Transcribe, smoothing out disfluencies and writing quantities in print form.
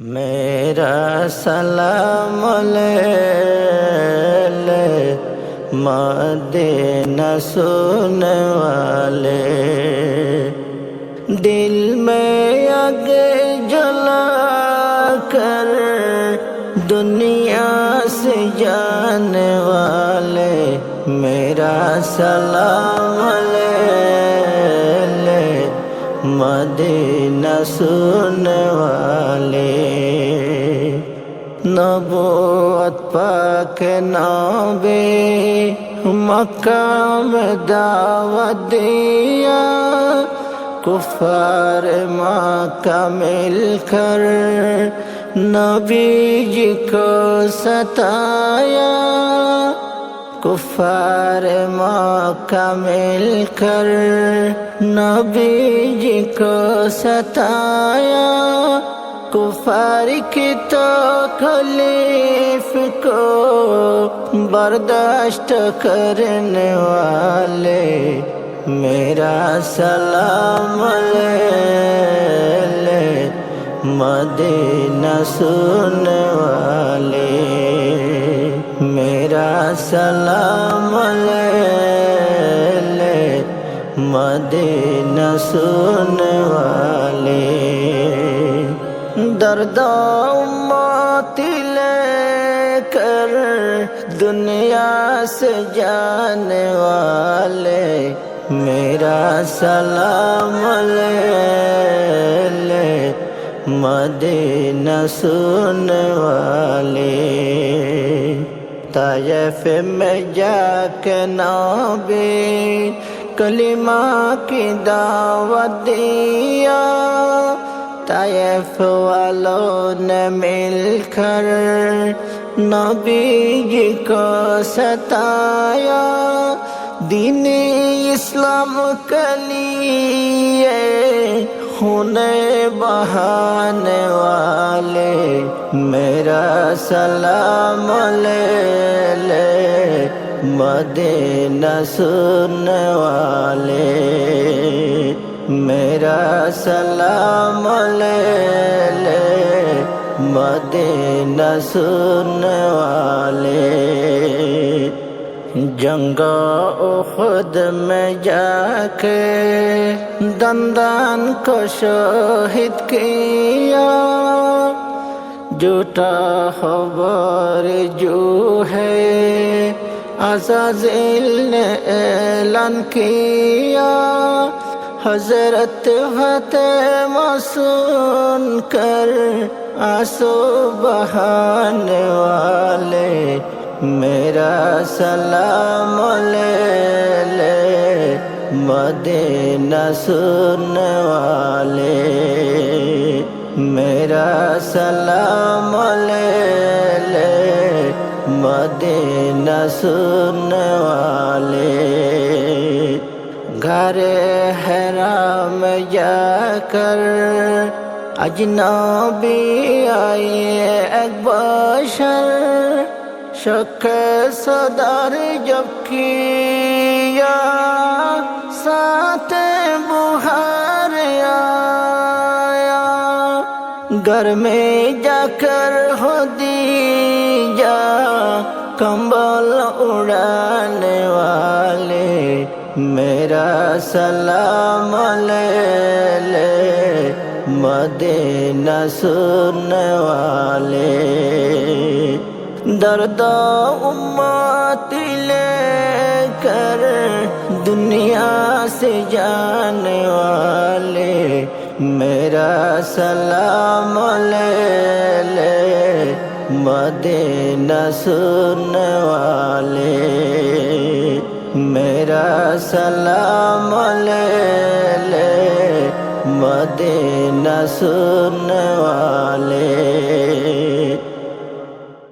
میرا سلام لے مدینہ سننے والے، دل میں آگ جلا کر دنیا سے جانے والے، میرا سلام لے مدینہ سننے والے۔ نبوت پاک نبی مکہ میں دعوت دیا، کفار مکہ مل کر نبی جی کو ستایا، کفار مکہ مل کر نبی جی کو ستایا، کفار کی تکلیف کو برداشت کرنے والے، میرا سلام لے مدینہ سننے والے، میرا سلام لے مدینہ سننے والے۔ درد امت لے کر دنیا سے جانے والے، میرا سلام لے مدینہ سننے والے۔ طائف میں جا کے نبی کلمہ کی دعوت دیا، طائف والوں نے مل کر نبی جی کو ستایا، دین اسلام کے لیے خون بہانے والے، میرا سلام لے مدینہ سننے والے، میرا سلام لے مدینہ سننے والے۔ جنگ احد میں جا کے دندان کو شہید کیا، جھوٹا خبر جو ہے عزازیل نے اعلان کیا، حضرت فاطمہ سن کر آنسو بہانے والے، میرا سلام لے مدینہ سننے والے، میرا سلام لے مدینہ سننے والے۔ گھر حرام میں جا کر اجنبی آئے ایک بشر، شک صدر جب کیا ساتھ بخار آیا، گھر میں جا کر ہو دیا کمبل اڑانے والے، میرا سلام لے مدینہ سننے والے۔ درد امت لے کر دنیا سے جانے والے، میرا سلام لے مدینہ سننے والے، میرا سلام لے مدینہ سننے والے۔